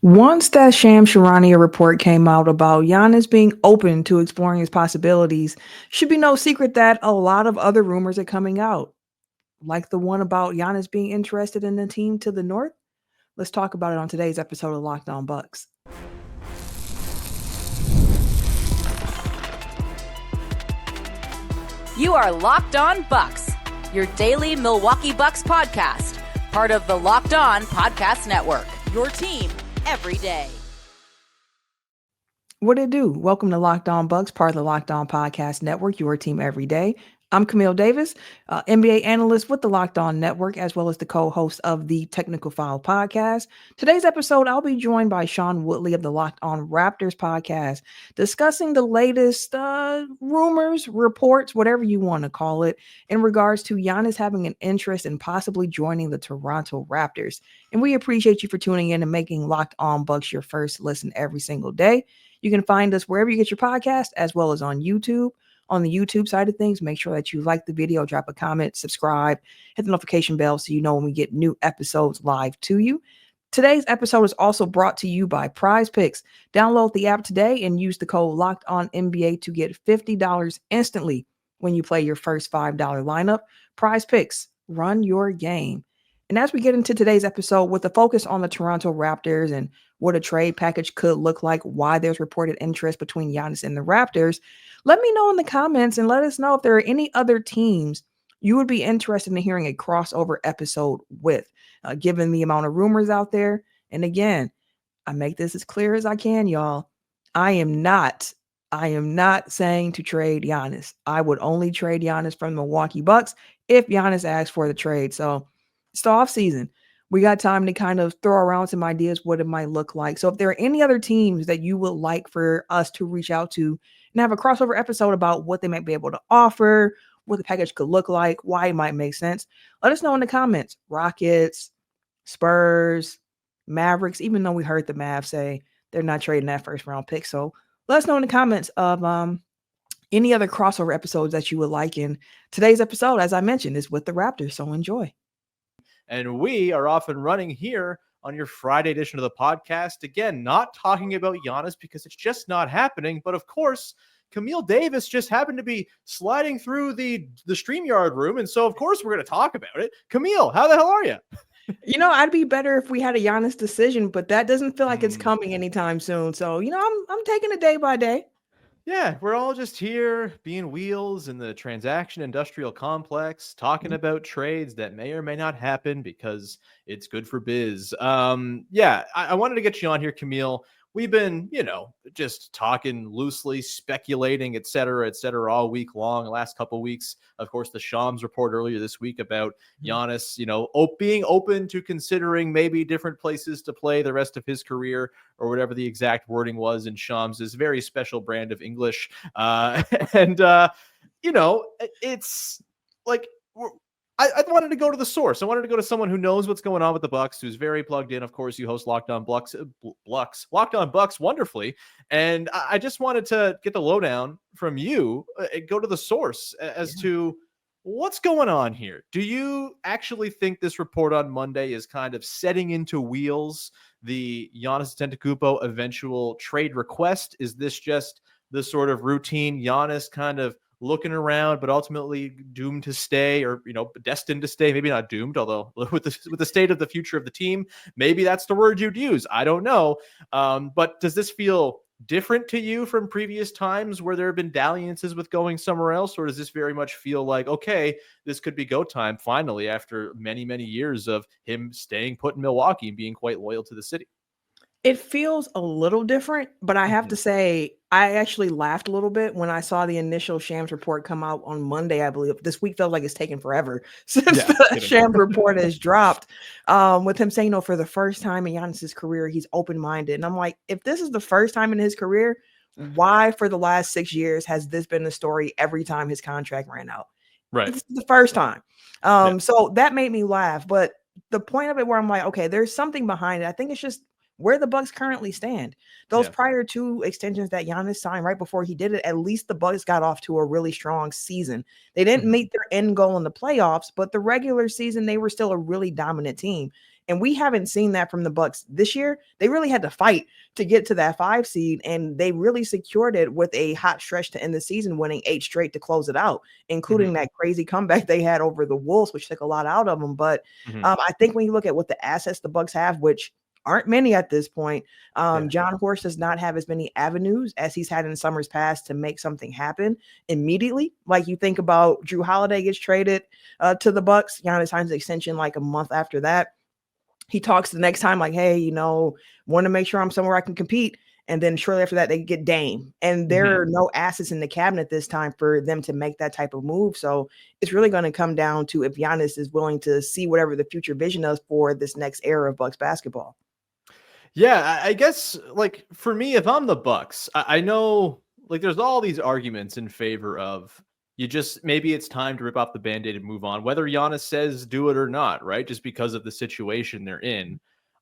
Once that Sham Sharania report came out about Giannis being open to exploring his possibilities, should be no secret that a lot of other rumors are coming out, like the one about Giannis being interested in the team to the north. Let's talk about it on today's episode of Locked On Bucks. You are Locked On Bucks, your daily Milwaukee Bucks podcast, part of the Locked On Podcast Network, your team every day. What it do? Welcome to Locked On Bucks, part of the Locked On Podcast Network, your team every day. I'm Camille Davis, NBA analyst with the Locked On Network, as well as the co-host of the Technical File podcast. Today's episode, I'll be joined by Sean Woodley of the Locked On Raptors podcast, discussing the latest rumors, reports, whatever you want to call it, in regards to Giannis having an interest in possibly joining the Toronto Raptors. And we appreciate you for tuning in and making Locked On Bucks your first listen every single day. You can find us wherever you get your podcast, as well as on YouTube. On the YouTube side of things, make sure that you like the video, drop a comment, subscribe, hit the notification bell so you know when we get new episodes live to you. Today's episode is also brought to you by Prizepicks. Download the app today and use the code LOCKEDONNBA to get $50 instantly when you play your first $5 lineup. Prizepicks, run your game. And as we get into today's episode with a focus on the Toronto Raptors and what a trade package could look like, why there's reported interest between Giannis and the Raptors, let me know in the comments and let us know if there are any other teams you would be interested in hearing a crossover episode with, given the amount of rumors out there. And again, I make this as clear as I can, y'all. I am not saying to trade Giannis. I would only trade Giannis from the Milwaukee Bucks if Giannis asks for the trade. So it's the off season. We got time to kind of throw around some ideas what it might look like. So if there are any other teams that you would like for us to reach out to and have a crossover episode about what they might be able to offer, what the package could look like, why it might make sense, let us know in the comments. Rockets, Spurs, Mavericks, even though we heard the Mavs say they're not trading that first round pick. So let us know in the comments of any other crossover episodes that you would like. And today's episode, as I mentioned, is with the Raptors. So enjoy. And we are off and running here on your Friday edition of the podcast. Again, not talking about Giannis because it's just not happening. But of course, Camille Davis just happened to be sliding through the StreamYard room. And so, of course, we're going to talk about it. Camille, how the hell are you? You know, I'd be better if we had a Giannis decision, but that doesn't feel like it's coming anytime soon. So, you know, I'm taking it day by day. Yeah, we're all just here being wheels in the transaction industrial complex, talking about trades that may or may not happen because it's good for biz. I wanted to get you on here, Camille. We've been, just talking loosely, speculating, et cetera, all week long. The last couple of weeks, of course, the Shams report earlier this week about Giannis, being open to considering maybe different places to play the rest of his career, or whatever the exact wording was in Shams' very special brand of English. It's like I wanted to go to the source. I wanted to go to someone who knows what's going on with the Bucks, who's very plugged in. Of course, you host Locked On Bucks wonderfully. And I just wanted to get the lowdown from you, go to the source as to what's going on here. Do you actually think this report on Monday is kind of setting into wheels the Giannis Antetokounmpo eventual trade request? Is this just the sort of routine Giannis kind of looking around, but ultimately doomed to stay, or destined to stay? Maybe not doomed, although with the state of the future of the team, maybe that's the word you'd use. I don't know. But does this feel different to you from previous times where there have been dalliances with going somewhere else, or does this very much feel like, okay, this could be go time finally after many, many years of him staying put in Milwaukee and being quite loyal to the city? It feels a little different, but I have to say, I actually laughed a little bit when I saw the initial Shams report come out on Monday, I believe. This week feels like it's taken forever since the Shams report has dropped, with him saying, for the first time in Giannis's career, he's open-minded. And I'm like, if this is the first time in his career, why for the last 6 years has this been the story every time his contract ran out? Right. This is the first time. So that made me laugh. But the point of it where I'm like, okay, there's something behind it. I think it's just where the Bucks currently stand. Those prior two extensions that Giannis signed right before he did it, at least the Bucks got off to a really strong season. They didn't meet their end goal in the playoffs, but the regular season, they were still a really dominant team. And we haven't seen that from the Bucks this year. They really had to fight to get to that 5 seed, and they really secured it with a hot stretch to end the season, winning 8 straight to close it out, including that crazy comeback they had over the Wolves, which took a lot out of them. But I think when you look at what the assets the Bucks have, which aren't many at this point, John Horst does not have as many avenues as he's had in summers past to make something happen immediately. Like you think about Drew Holiday gets traded to the Bucks, Giannis signs an extension like a month after that. He talks the next time like, hey, want to make sure I'm somewhere I can compete. And then shortly after that, they get Dame. And there are no assets in the cabinet this time for them to make that type of move. So it's really going to come down to if Giannis is willing to see whatever the future vision is for this next era of Bucks basketball. Yeah, I guess, like, for me, if I'm the Bucks, I know, like, there's all these arguments in favor of maybe it's time to rip off the Band-Aid and move on, whether Giannis says do it or not, right? Just because of the situation they're in.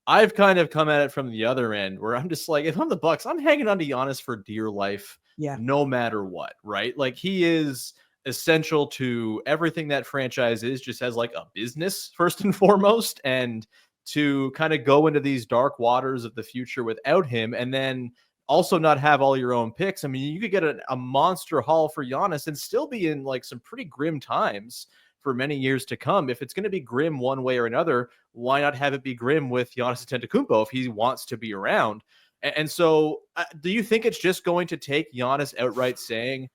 I've kind of come at it from the other end where I'm just like, if I'm the Bucks, I'm hanging on to Giannis for dear life, no matter what, right? Like, he is essential to everything that franchise is, just as like a business first and foremost, and to kind of go into these dark waters of the future without him, and then also not have all your own picks. I mean, you could get a monster haul for Giannis and still be in like some pretty grim times for many years to come. If it's going to be grim one way or another, why not have it be grim with Giannis Antetokounmpo if he wants to be around? And so do you think it's just going to take Giannis outright saying,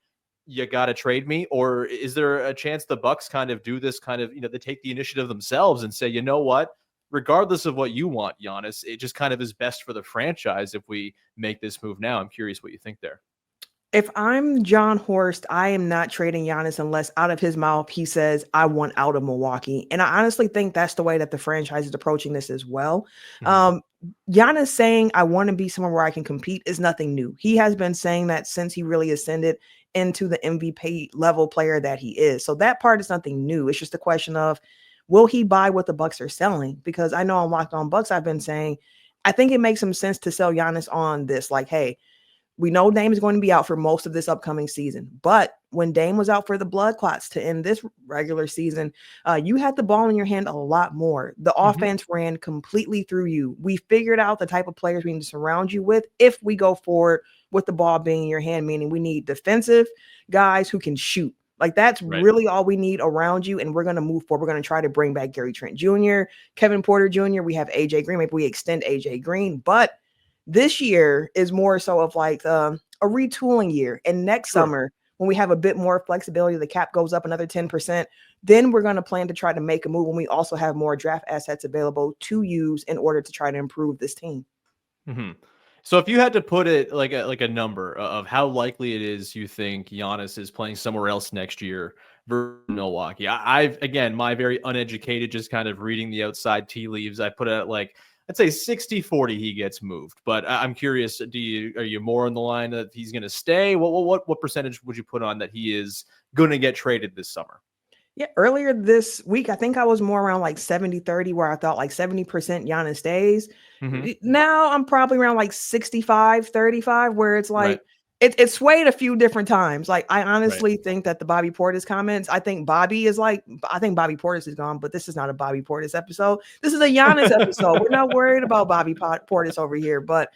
you got to trade me? Or is there a chance the Bucks kind of do this kind of, they take the initiative themselves and say, you know what? Regardless of what you want, Giannis, it just kind of is best for the franchise if we make this move now. I'm curious what you think there. If I'm John Horst, I am not trading Giannis unless out of his mouth he says, I want out of Milwaukee. And I honestly think that's the way that the franchise is approaching this as well. Giannis saying, I want to be somewhere where I can compete is nothing new. He has been saying that since he really ascended into the MVP level player that he is. So that part is nothing new. It's just a question of, will he buy what the Bucks are selling? Because I know on Locked On Bucks, I've been saying, I think it makes some sense to sell Giannis on this. Like, hey, we know Dame is going to be out for most of this upcoming season. But when Dame was out for the blood clots to end this regular season, you had the ball in your hand a lot more. The offense ran completely through you. We figured out the type of players we need to surround you with if we go forward with the ball being in your hand, meaning we need defensive guys who can shoot. Like, that's really all we need around you. And we're going to move forward. We're going to try to bring back Gary Trent Jr., Kevin Porter Jr. We have AJ Green. Maybe we extend AJ Green. But this year is more so of like a retooling year. And next summer, when we have a bit more flexibility, the cap goes up another 10%, then we're going to plan to try to make a move when we also have more draft assets available to use in order to try to improve this team. So if you had to put it like a number of how likely it is you think Giannis is playing somewhere else next year versus Milwaukee, I've, again, my very uneducated, just kind of reading the outside tea leaves, I put it like, I'd say 60-40 he gets moved. But I'm curious, are you more on the line that he's going to stay? What percentage would you put on that he is going to get traded this summer? Yeah, earlier this week, I think I was more around like 70-30, where I thought like 70% Giannis stays. Now I'm probably around like 65-35, where it's like it swayed a few different times. Like, I honestly think that the Bobby Portis comments, I think Bobby Portis is gone, but this is not a Bobby Portis episode. This is a Giannis episode. We're not worried about Bobby Portis over here. But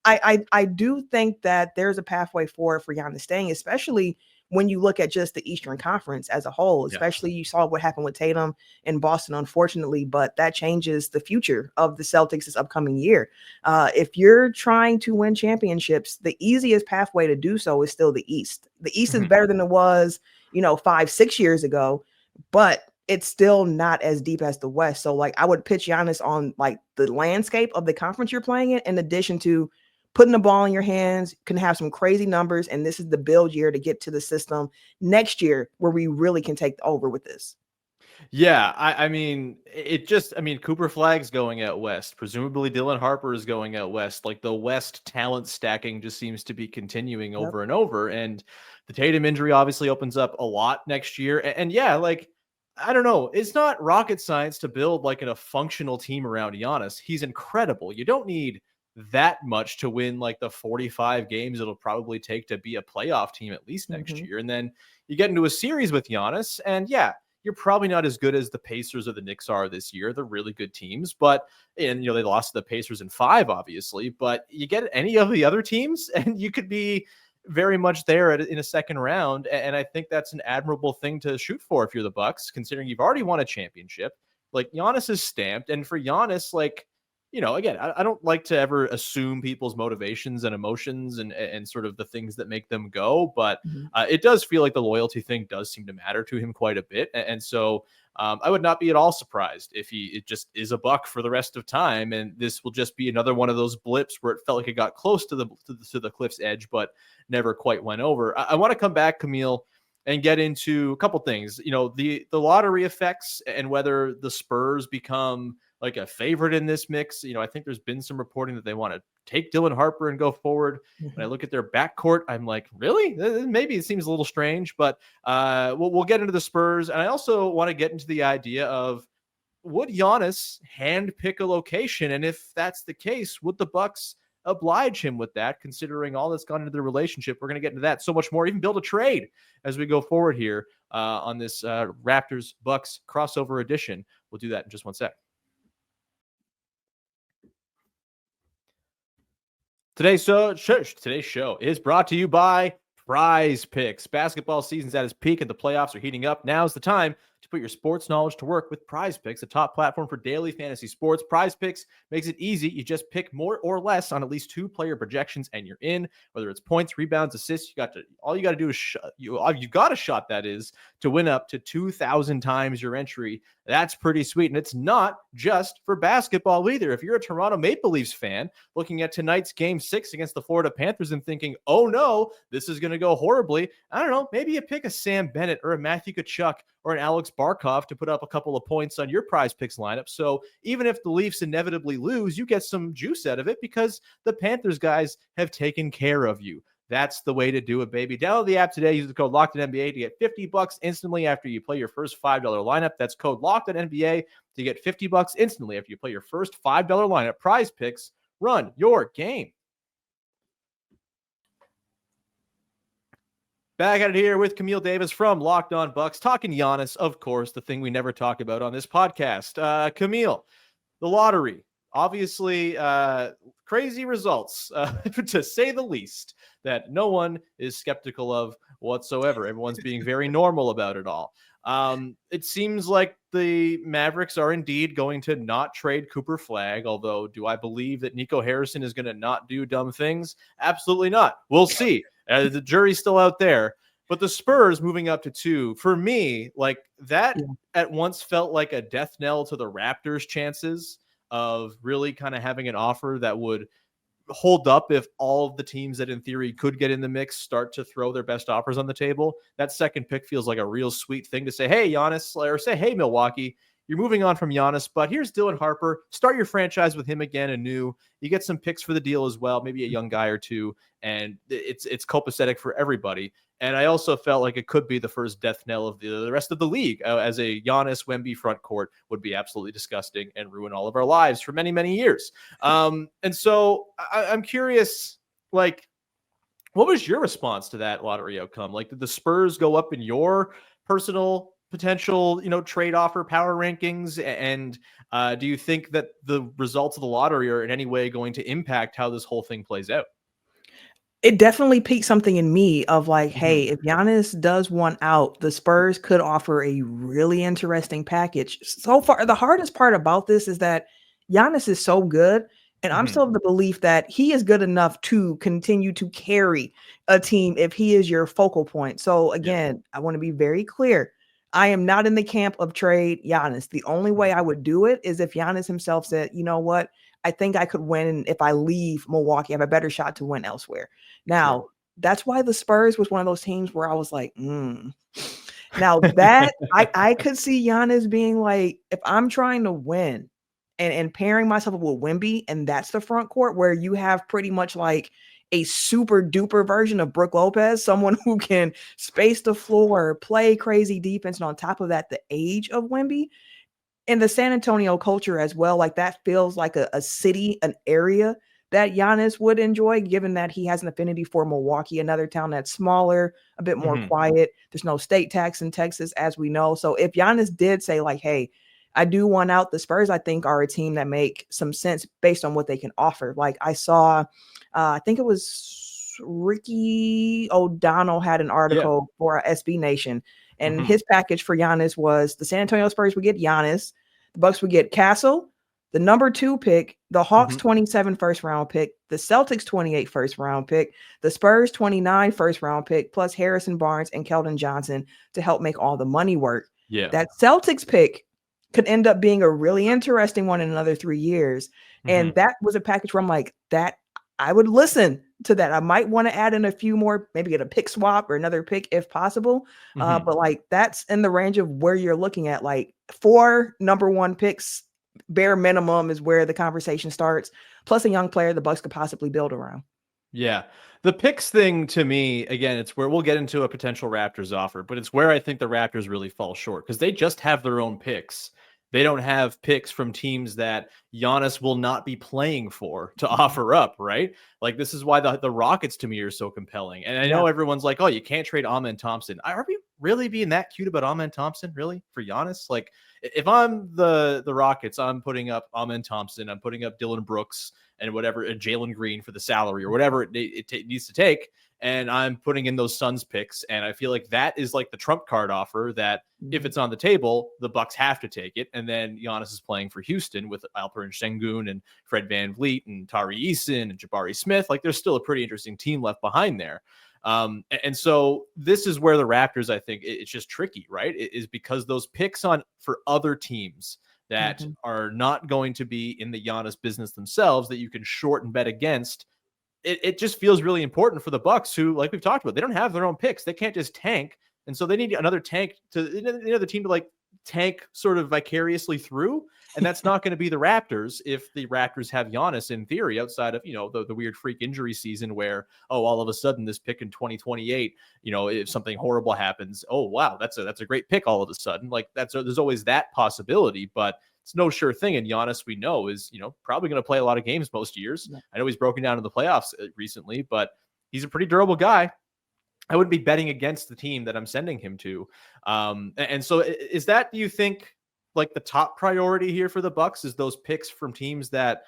I do think that there's a pathway forward for Giannis staying, especially when you look at just the Eastern Conference as a whole. Especially you saw what happened with Tatum in Boston, unfortunately, but that changes the future of the Celtics this upcoming year. If you're trying to win championships, the easiest pathway to do so is still the East. The East is better than it was, 5-6 years ago, but it's still not as deep as the West. So like, I would pitch Giannis on like the landscape of the conference you're playing in addition to putting the ball in your hands, can have some crazy numbers. And this is the build year to get to the system next year where we really can take over with this. Yeah, I mean, Cooper Flagg's going out west. Presumably Dylan Harper is going out west. Like, the West talent stacking just seems to be continuing over and over. And the Tatum injury obviously opens up a lot next year. And yeah, like, I don't know. It's not rocket science to build like a functional team around Giannis. He's incredible. You don't need that much to win like the 45 games it'll probably take to be a playoff team at least next year. And then you get into a series with Giannis, and yeah, you're probably not as good as the Pacers or the Knicks are this year. They're really good teams, but they lost to the Pacers in 5, obviously. But you get any of the other teams, and you could be very much there in a second round. And I think that's an admirable thing to shoot for if you're the Bucks, considering you've already won a championship. Like, Giannis is stamped, and for Giannis, like, again, I don't like to ever assume people's motivations and emotions and sort of the things that make them go, but it does feel like the loyalty thing does seem to matter to him quite a bit. And so I would not be at all surprised if it just is a Buck for the rest of time, and this will just be another one of those blips where it felt like it got close to the cliff's edge, but never quite went over. I want to come back, Camille, and get into a couple things. The lottery effects and whether the Spurs become like a favorite in this mix. I think there's been some reporting that they want to take Dylan Harper and go forward. When I look at their backcourt, I'm like, really? Maybe it seems a little strange, but we'll get into the Spurs. And I also want to get into the idea of, would Giannis hand pick a location? And if that's the case, would the Bucks oblige him with that, considering all that's gone into the relationship? We're going to get into that so much more, even build a trade as we go forward here on this Raptors Bucks crossover edition. We'll do that in just one sec. Today's show is brought to you by Prizepicks. Basketball season's at its peak and the playoffs are heating up. Now's the time to put your sports knowledge to work with Prizepicks, a top platform for daily fantasy sports. Prizepicks makes it easy. You just pick more or less on at least 2 player projections and you're in. Whether it's points, rebounds, assists, all you got to do is you got a shot, that is, to win up to 2,000 times your entry. That's pretty sweet. And it's not just for basketball either. If you're a Toronto Maple Leafs fan looking at tonight's Game 6 against the Florida Panthers and thinking, oh no, this is going to go horribly, I don't know, maybe you pick a Sam Bennett or a Matthew Tkachuk or an Alex Barkov to put up a couple of points on your Prizepicks lineup. So even if the Leafs inevitably lose, you get some juice out of it because the Panthers guys have taken care of you. That's the way to do it, baby. Download the app today. Use the code LOCKEDONNBA to get $50 instantly after you play your first $5 lineup. That's code LOCKEDONNBA to get $50 instantly after you play your first $5 lineup. Prizepicks, run your game. Back at it here with Camille Davis from Locked On Bucks, talking Giannis, of course, the thing we never talk about on this podcast. Camille, the lottery, obviously crazy results, to say the least, that no one is skeptical of whatsoever. Everyone's being very normal about it all. It seems like the Mavericks are indeed going to not trade Cooper Flagg, although do I believe that Nico Harrison is going to not do dumb things? Absolutely not. We'll see. The jury's still out there. But the Spurs moving up to 2, for me, like that at once felt like a death knell to the Raptors' chances of really kind of having an offer that would hold up if all of the teams that in theory could get in the mix start to throw their best offers on the table. That second pick feels like a real sweet thing to say, hey, Giannis, or say, hey, Milwaukee, you're moving on from Giannis, but here's Dylan Harper. Start your franchise with him again anew. You get some picks for the deal as well, maybe a young guy or two, and it's copacetic for everybody. And I also felt like it could be the first death knell of the rest of the league, as a Giannis Wemby front court would be absolutely disgusting and ruin all of our lives for many, many years. And so I'm curious, like, what was your response to that lottery outcome? Like, did the Spurs go up in your personal potential, trade offer power rankings? And do you think that the results of the lottery are in any way going to impact how this whole thing plays out? It definitely piqued something in me of like, hey, if Giannis does want out, the Spurs could offer a really interesting package. So far, the hardest part about this is that Giannis is so good, and I'm still of the belief that he is good enough to continue to carry a team if he is your focal point. So again, I want to be very clear. I am not in the camp of trade Giannis. The only way I would do it is if Giannis himself said, you know what, I think I could win if I leave Milwaukee. I have a better shot to win elsewhere. Now, that's why the Spurs was one of those teams where I was like, Now that I could see Giannis being like, if I'm trying to win and pairing myself up with Wemby, and that's the front court where you have pretty much like a super duper version of Brook Lopez, someone who can space the floor, play crazy defense, and on top of that, the age of Wemby. And the San Antonio culture as well, like that feels like a city, an area that Giannis would enjoy, given that he has an affinity for Milwaukee, another town that's smaller, a bit more quiet. There's no state tax in Texas, as we know. So if Giannis did say like, hey, I do want out, the Spurs, I think, are a team that make some sense based on what they can offer. Like I saw, I think it was Ricky O'Donnell had an article for SB Nation, and his package for Giannis was the San Antonio Spurs would get Giannis, the Bucks would get Castle, the number 2 pick, the Hawks 27 first round pick, the Celtics 28 first round pick, the Spurs 29 first round pick, plus Harrison Barnes and Keldon Johnson to help make all the money work. Yeah. That Celtics pick could end up being a really interesting one in another 3 years. And that was a package where I'm like, that I would listen to that. I might want to add in a few more, maybe get a pick swap or another pick if possible. But like that's in the range of where you're looking at, like 4 number 1 picks, bare minimum is where the conversation starts. Plus a young player the Bucks could possibly build around. Yeah. The picks thing to me, again, it's where we'll get into a potential Raptors offer, but it's where I think the Raptors really fall short because they just have their own picks. They don't have picks from teams that Giannis will not be playing for to offer up, right? Like this is why the Rockets to me are so compelling. And I know everyone's like, oh, you can't trade Amen Thompson. Are we really being that cute about Amen Thompson, really, for Giannis? Like if I'm the Rockets, I'm putting up Amen Thompson, I'm putting up Dylan Brooks and whatever, and Jalen Green for the salary or whatever it needs to take. And I'm putting in those Suns picks. And I feel like that is like the trump card offer that if it's on the table, the Bucks have to take it. And then Giannis is playing for Houston with Alperen Şengün and Fred VanVleet and Tari Eason and Jabari Smith. Like there's still a pretty interesting team left behind there. And so this is where the Raptors, I think it's just tricky, right? It is because those picks for other teams that are not going to be in the Giannis business themselves that you can short and bet against. It just feels really important for the Bucks who, like we've talked about, they don't have their own picks. They can't just tank. And so they need another team to like tank sort of vicariously through. And that's not going to be the Raptors if the Raptors have Giannis in theory outside of, the weird freak injury season where, all of a sudden this pick in 2028, if something horrible happens, oh, wow, that's a great pick all of a sudden. Like there's always that possibility, but it's no sure thing. And Giannis, we know, is, probably going to play a lot of games most years. Yeah. I know he's broken down in the playoffs recently, but he's a pretty durable guy. I wouldn't be betting against the team that I'm sending him to. And so is that, do you think, like the top priority here for the Bucks is those picks from teams that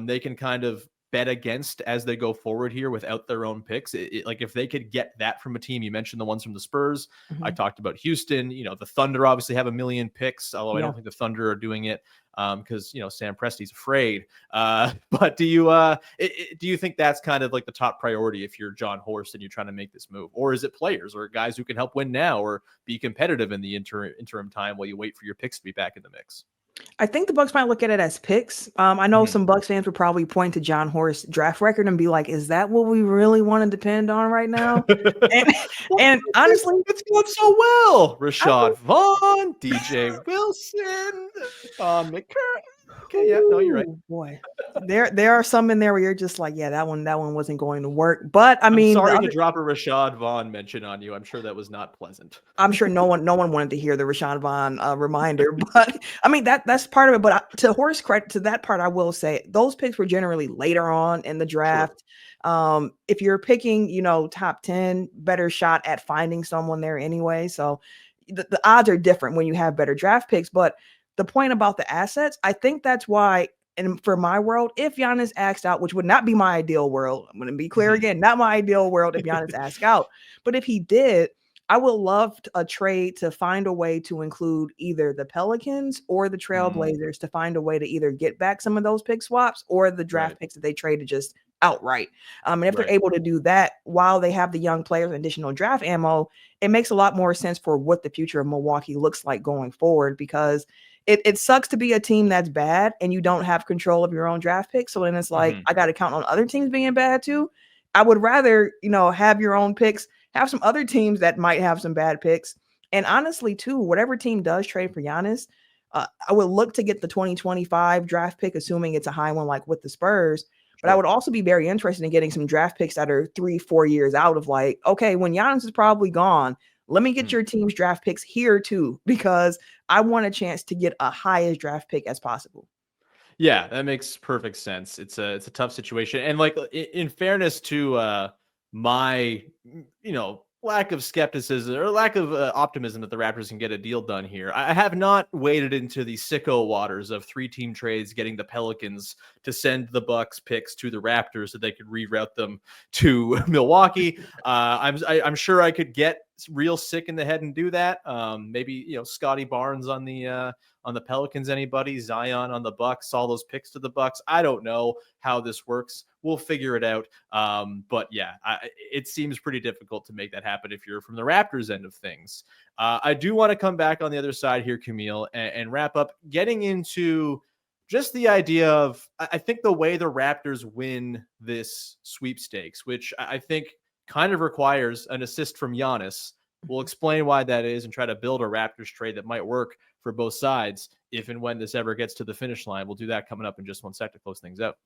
they can kind of bet against as they go forward here without their own picks? Like if they could get that from a team, you mentioned the ones from the Spurs. I talked about Houston, the Thunder obviously have 1 million picks, although I don't think the Thunder are doing it because, Sam Presti's afraid. But do you think that's kind of like the top priority if you're John Horst and you're trying to make this move? Or is it players or guys who can help win now or be competitive in the interim time while you wait for your picks to be back in the mix? I think the Bucks might look at it as picks. I know some Bucks fans would probably point to John Horst's draft record and be like, is that what we really want to depend on right now? and honestly, it's going so well. Rashad Vaughn, DJ Wilson, McCurry. Okay, yeah, no, you're right. Boy, there are some in there where you're just like, yeah, that one wasn't going to work. But I mean, I'm sorry to drop a Rashad Vaughn mention on you. I'm sure that was not pleasant. I'm sure no one wanted to hear the Rashad Vaughn reminder. But I mean, that's part of it. But to Horst's credit, to that part, I will say those picks were generally later on in the draft. Sure. If you're picking, top 10, better shot at finding someone there anyway. So the odds are different when you have better draft picks. But the point about the assets, I think that's why, and for my world, if Giannis asked out, which would not be my ideal world, I'm going to be clear again, not my ideal world if Giannis asked out, but if he did, I would love a trade to find a way to include either the Pelicans or the Trailblazers to find a way to either get back some of those pick swaps or the draft picks that they traded just outright. And if they're able to do that while they have the young players and additional draft ammo, it makes a lot more sense for what the future of Milwaukee looks like going forward, because it sucks to be a team that's bad and you don't have control of your own draft picks. So then it's like, I got to count on other teams being bad too. I would rather, have your own picks, have some other teams that might have some bad picks. And honestly too, whatever team does trade for Giannis, I would look to get the 2025 draft pick, assuming it's a high one, like with the Spurs. But I would also be very interested in getting some draft picks that are 3-4 years out of like, okay, when Giannis is probably gone, let me get your team's draft picks here too, because I want a chance to get a highest draft pick as possible. Yeah, that makes perfect sense. It's a tough situation. And like in fairness to my lack of skepticism or lack of optimism that the Raptors can get a deal done here, I have not waded into the sicko waters of 3-team trades, getting the Pelicans to send the Bucks picks to the Raptors so they could reroute them to Milwaukee. I'm sure I could get real sick in the head and do that. Maybe Scotty Barnes on the Pelicans, anybody, Zion on the Bucks, all those picks to the Bucks. I don't know how this works. We'll figure it out. But yeah, it seems pretty difficult to make that happen if you're from the Raptors end of things. I do want to come back on the other side here, Camille, and wrap up getting into just the idea of, I think the way the Raptors win this sweepstakes, which I think kind of requires an assist from Giannis. We'll explain why that is and try to build a Raptors trade that might work for both sides if and when this ever gets to the finish line. We'll do that coming up in just one sec to close things out.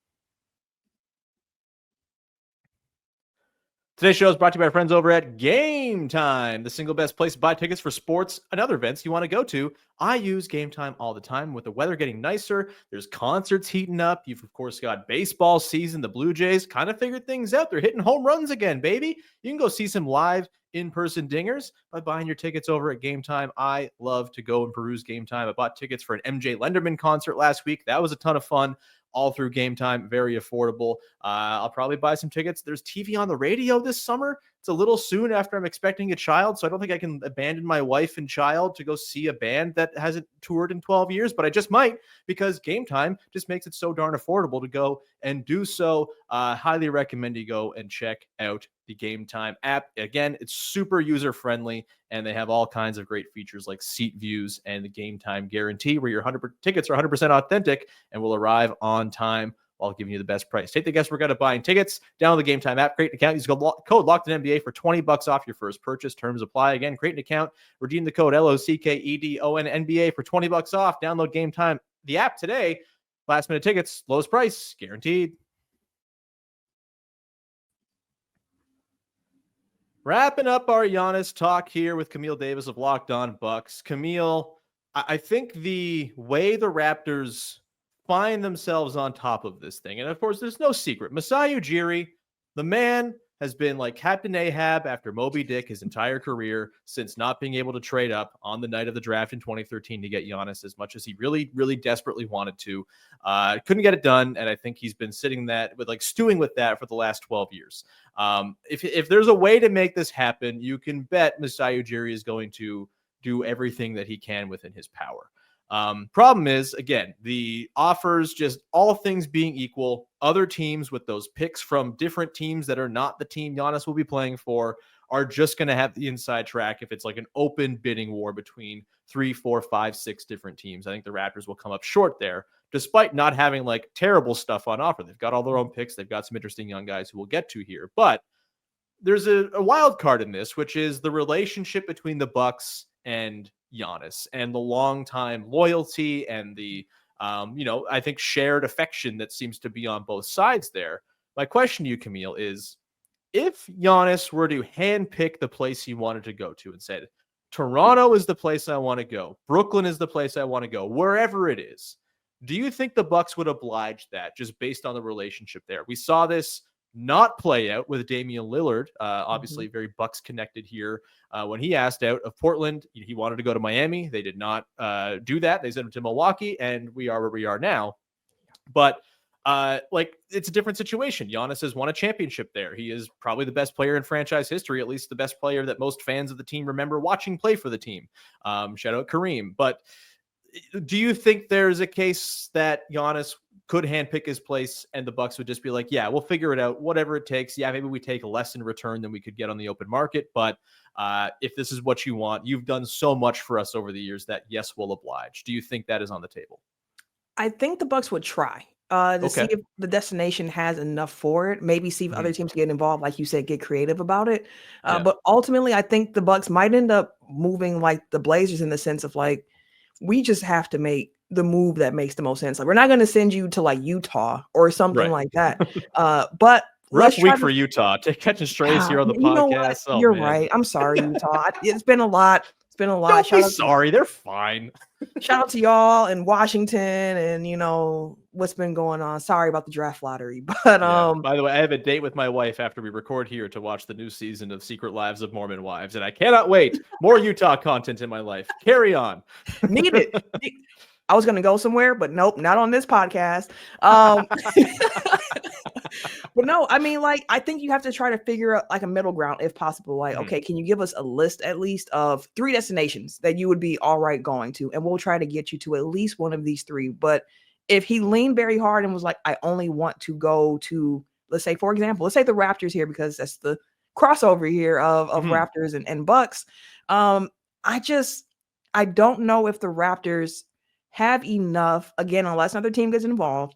Today's show is brought to you by our friends over at Game Time, the single best place to buy tickets for sports and other events you want to go to. I use Game Time all the time. With the weather getting nicer, there's concerts heating up. You've, of course, got baseball season. The Blue Jays kind of figured things out. They're hitting home runs again, baby. You can go see some live in-person dingers by buying your tickets over at Game Time. I love to go and peruse Game Time. I bought tickets for an MJ Lenderman concert last week. That was a ton of fun. All through Game Time, very affordable. I'll probably buy some tickets. There's TV on the radio this summer. It's a little soon after I'm expecting a child, so I don't think I can abandon my wife and child to go see a band that hasn't toured in 12 years, but I just might, because Game Time just makes it so darn affordable to go and do so. Highly recommend you go and check out the Game Time app. Again, it's super user-friendly, and they have all kinds of great features like seat views and the Game Time guarantee, where your tickets are 100% authentic and will arrive on time while giving you the best price. Take the guesswork out of buying tickets. Download the Game Time app, create an account, use code LOCKEDONNBA for $20 off your first purchase. Terms apply. Again, create an account, redeem the code LOCKEDONNBA for $20 off. Download Game Time, the app today. Last minute tickets, lowest price, guaranteed. Wrapping up our Giannis talk here with Camille Davis of Locked On Bucks. Camille, I think the way the Raptors find themselves on top of this thing, and of course, there's no secret. Masai Ujiri, the man, has been like Captain Ahab after Moby Dick his entire career since not being able to trade up on the night of the draft in 2013 to get Giannis as much as he really, really desperately wanted to. Couldn't get it done, and I think he's been stewing with that for the last 12 years. If there's a way to make this happen, you can bet Masai Ujiri is going to do everything that he can within his power. Problem is, again, the offers, just all things being equal, other teams with those picks from different teams that are not the team Giannis will be playing for are just going to have the inside track if it's like an open bidding war between 3, 4, 5, 6 different teams. I think the Raptors will come up short there, despite not having like terrible stuff on offer. They've got all their own picks. They've got some interesting young guys who we'll get to here. But there's a wild card in this, which is the relationship between the Bucks and Giannis and the long-time loyalty and the, I think shared affection that seems to be on both sides there. My question to you, Camille, is if Giannis were to handpick the place he wanted to go to and said, Toronto is the place I want to go, Brooklyn is the place I want to go, wherever it is, do you think the Bucks would oblige that just based on the relationship there? We saw this not play out with Damian Lillard, obviously very Bucks connected here. When he asked out of Portland, he wanted to go to Miami. They did not do that. They sent him to Milwaukee, and we are where we are now. But it's a different situation. Giannis has won a championship there. He is probably the best player in franchise history, at least the best player that most fans of the team remember watching play for the team. Shout out Kareem. But do you think there's a case that Giannis could handpick his place and the Bucks would just be like, yeah, we'll figure it out, whatever it takes. Yeah, maybe we take less in return than we could get on the open market. But if this is what you want, you've done so much for us over the years that yes, we'll oblige. Do you think that is on the table? I think the Bucks would try to see if the destination has enough for it. Maybe see if other teams get involved, like you said, get creative about it. But ultimately, I think the Bucks might end up moving like the Blazers in the sense of like, we just have to make the move that makes the most sense. Like, we're not going to send you to like Utah or something like that. But rough week for Utah. Catching strays here on the podcast. You're right. I'm sorry, Utah. It's been a lot It's been a lot. Don't be sorry. They're fine. Shout out to y'all in Washington and, you know, what's been going on. Sorry about the draft lottery. But by the way, I have a date with my wife after we record here to watch the new season of Secret Lives of Mormon Wives, and I cannot wait. More Utah content in my life. Carry on. Need it. I was going to go somewhere, but nope, not on this podcast. But no, I mean, like, I think you have to try to figure out like a middle ground if possible. Like, okay, can you give us a list at least of 3 destinations that you would be all right going to? And we'll try to get you to at least one of these 3. But if he leaned very hard and was like, I only want to go to, let's say, for example, let's say the Raptors here, because that's the crossover here of Raptors and Bucks. I don't know if the Raptors have enough, again, unless another team gets involved,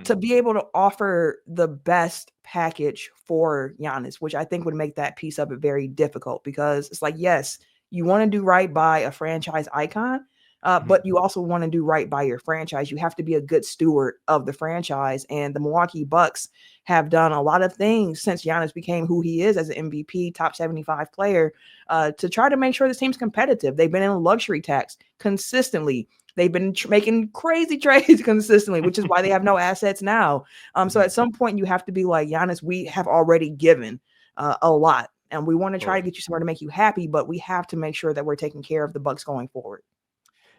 to be able to offer the best package for Giannis, which I think would make that piece of it very difficult, because it's like, yes, you want to do right by a franchise icon, but you also want to do right by your franchise. You have to be a good steward of the franchise. And the Milwaukee Bucks have done a lot of things since Giannis became who he is as an MVP, top 75 player, to try to make sure this team's competitive. They've been in a luxury tax consistently. They've been making crazy trades consistently, which is why they have no assets now. So at some point you have to be like, Giannis, we have already given a lot, and we want to try to get you somewhere to make you happy, but we have to make sure that we're taking care of the Bucks going forward.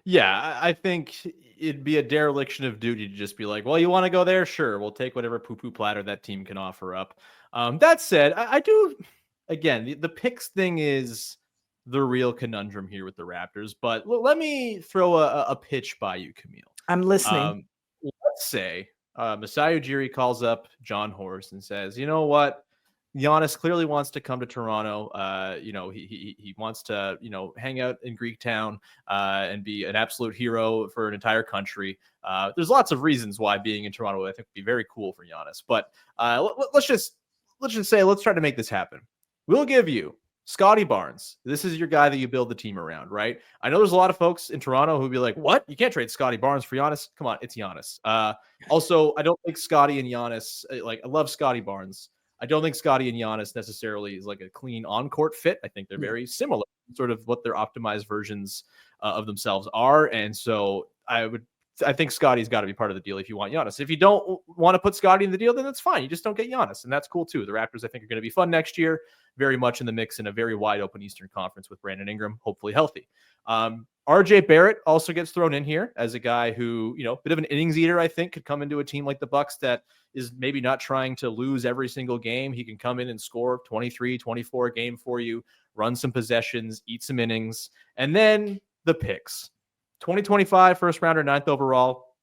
Yeah, I think it'd be a dereliction of duty to just be like, well, you want to go there? Sure. We'll take whatever poo-poo platter that team can offer up. That said, I do, again, the picks thing is the real conundrum here with the Raptors, but let me throw a pitch by you, Camille. I'm listening. Let's say Masai Ujiri calls up John Horst and says, you know what? Giannis clearly wants to come to Toronto. He wants to, hang out in Greek town and be an absolute hero for an entire country. There's lots of reasons why being in Toronto, I think, would be very cool for Giannis. But let's just say, let's try to make this happen. We'll give you Scotty Barnes. This is your guy that you build the team around, right? I know there's a lot of folks in Toronto who'd be like, what? You can't trade Scotty Barnes for Giannis? Come on, it's Giannis. Also, I don't think Scotty and Giannis, I love Scotty Barnes. I don't think Scotty and Giannis necessarily is like a clean on-court fit. I think they're very similar, sort of what their optimized versions of themselves are. And so I think Scotty's got to be part of the deal if you want Giannis. If you don't want to put Scotty in the deal, then that's fine. You just don't get Giannis, and that's cool too. The Raptors, I think, are going to be fun next year, very much in the mix in a very wide open Eastern Conference with Brandon Ingram, hopefully healthy. RJ Barrett also gets thrown in here as a guy who, bit of an innings eater, I think, could come into a team like the Bucks that is maybe not trying to lose every single game. He can come in and score 23, 24 a game for you, run some possessions, eat some innings, and then the picks. 2025 first rounder, 9th overall.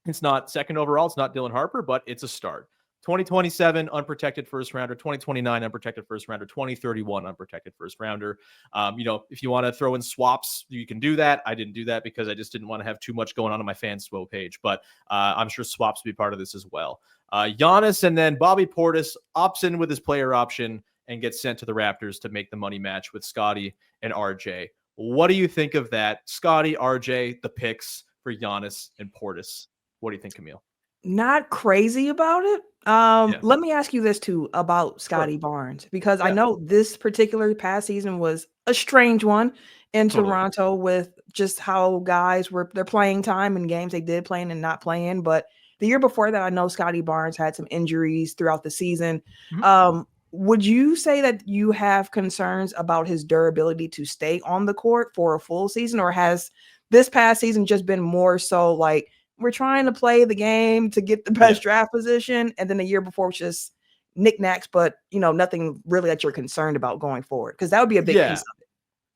It's not second overall. It's not Dylan Harper, but it's a start. 2027 unprotected first rounder, 2029 unprotected first rounder, 2031 unprotected first rounder. If you want to throw in swaps, you can do that. I didn't do that because I just didn't want to have too much going on my Fanspo page, but I'm sure swaps will be part of this as well. Giannis and then Bobby Portis opts in with his player option and gets sent to the Raptors to make the money match with Scotty and RJ. What do you think of that? Scotty, RJ, the picks for Giannis and Portis. What do you think, Camille? Not crazy about it. Let me ask you this too about Scotty Barnes, because I know this particular past season was a strange one in Toronto with just how guys they're playing time in games they did play in and not playing. But the year before that, I know Scotty Barnes had some injuries throughout the season. Would you say that you have concerns about his durability to stay on the court for a full season, or has this past season just been more so like we're trying to play the game to get the best draft position, and then the year before was just knickknacks, but nothing really that you're concerned about going forward? Because that would be a big piece of it.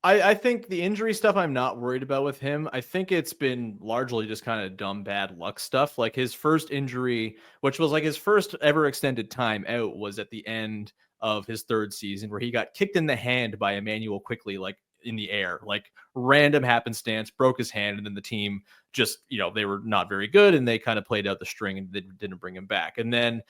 I think the injury stuff I'm not worried about with him. I think it's been largely just kind of dumb, bad luck stuff. Like his first injury, which was like his first ever extended time out, was at the end of his 3rd season where he got kicked in the hand by Emmanuel Quickly, like in the air, like random happenstance, broke his hand, and then the team just, they were not very good and they kind of played out the string and they didn't bring him back. And then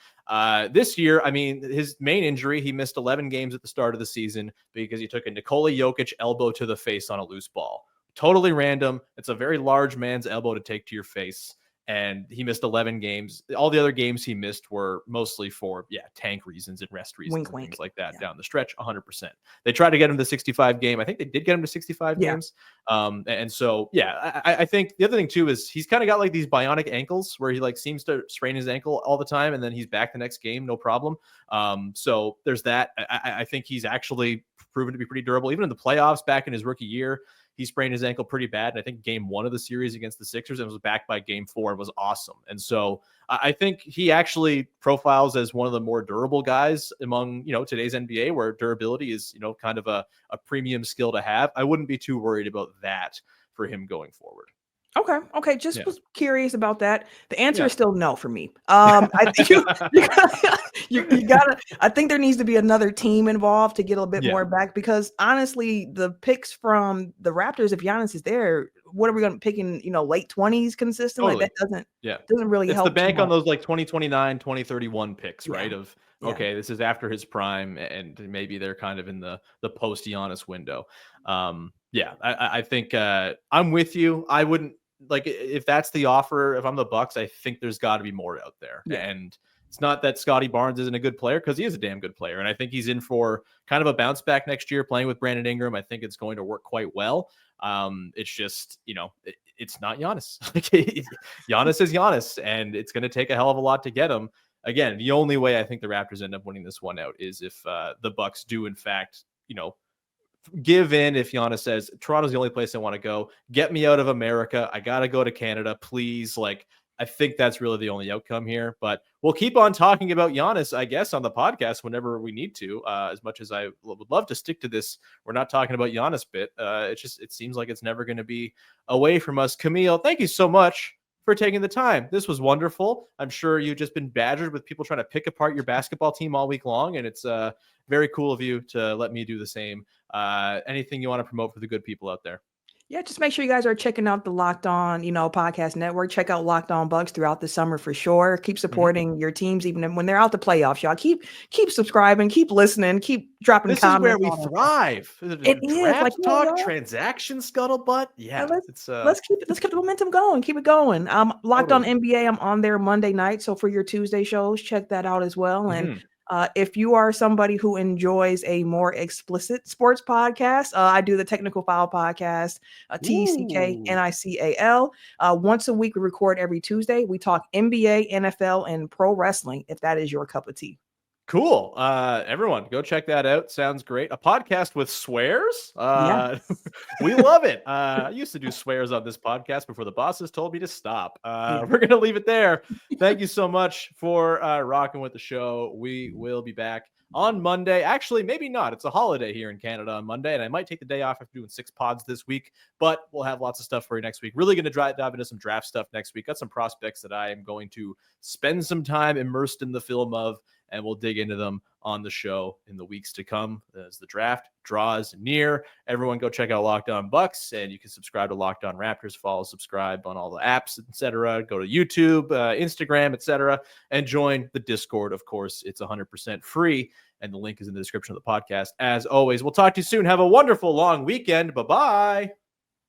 this year, I mean, his main injury, he missed 11 games at the start of the season because he took a Nikola Jokic elbow to the face on a loose ball. Totally random. It's a very large man's elbow to take to your face. and he missed 11 games. All the other games he missed were mostly for tank reasons and rest reasons Wink, and wink. things like that down the stretch. 100%. They tried to get him to 65 game. I think they did get him to 65 games. And so I think the other thing too is he's kind of got like these bionic ankles where he like seems to sprain his ankle all the time, and then he's back the next game, no problem. So there's that. I think he's actually proven to be pretty durable. Even in the playoffs back in his rookie year, he sprained his ankle pretty bad. And I think game 1 of the series against the Sixers and was back by game 4 and was awesome. And so I think he actually profiles as one of the more durable guys among, today's NBA, where durability is, kind of a premium skill to have. I wouldn't be too worried about that for him going forward. Okay. Just was curious about that. The answer is still no for me. I think you gotta. I think there needs to be another team involved to get a bit more back, because honestly, the picks from the Raptors, if Giannis is there, what are we going to pick in, late 20s consistently? Totally. That doesn't really help. It's the bank on those like 2029, 2031 picks, right? Okay, this is after his prime, and maybe they're kind of in the post Giannis window. I think I'm with you. I wouldn't, like, if that's the offer, if I'm the Bucks, I think there's got to be more out there. And it's not that Scotty Barnes isn't a good player, because he is a damn good player. And I think he's in for kind of a bounce back next year playing with Brandon Ingram. I think it's going to work quite well. It's just, it's not Giannis. Giannis is Giannis, and it's going to take a hell of a lot to get him. Again, the only way I think the Raptors end up winning this one out is if the Bucks do, in fact, give in. If Giannis says, Toronto's the only place I want to go, get me out of America, I got to go to Canada, please. Like, I think that's really the only outcome here. But we'll keep on talking about Giannis, I guess, on the podcast whenever we need to. As much as I would love to stick to this, we're not talking about Giannis bit. It seems like it's never going to be away from us. Camille, thank you so much for taking the time. This was wonderful. I'm sure you've just been badgered with people trying to pick apart your basketball team all week long, and it's very cool of you to let me do the same. Anything you want to promote for the good people out there? Yeah, just make sure you guys are checking out the Locked On, podcast network. Check out Locked On Bucks throughout the summer for sure. Keep supporting your teams, even when they're out the playoffs, y'all. Keep subscribing, keep listening, keep dropping comments. This is where we thrive. It is like talk, transaction scuttlebutt. Yeah, let's keep the momentum going. Keep it going. Locked On NBA. I'm on there Monday night, so for your Tuesday shows, check that out as well. And if you are somebody who enjoys a more explicit sports podcast, I do the Technical Foul podcast, TCKNICAL. Once a week, we record every Tuesday. We talk NBA, NFL, and pro wrestling, if that is your cup of tea. Cool. Everyone, go check that out. Sounds great. A podcast with swears. We love it. I used to do swears on this podcast before the bosses told me to stop. We're going to leave it there. Thank you so much for rocking with the show. We will be back on Monday. Actually, maybe not. It's a holiday here in Canada on Monday, and I might take the day off after doing 6 pods this week, but we'll have lots of stuff for you next week. Really going to dive into some draft stuff next week. Got some prospects that I am going to spend some time immersed in the film of, and we'll dig into them on the show in the weeks to come as the draft draws near. Everyone go check out Locked On Bucks, and you can subscribe to Locked On Raptors. Follow, subscribe on all the apps, etc. Go to YouTube, Instagram, etc., and join the Discord. Of course, it's 100% free, and the link is in the description of the podcast. As always, we'll talk to you soon. Have a wonderful long weekend. Bye-bye.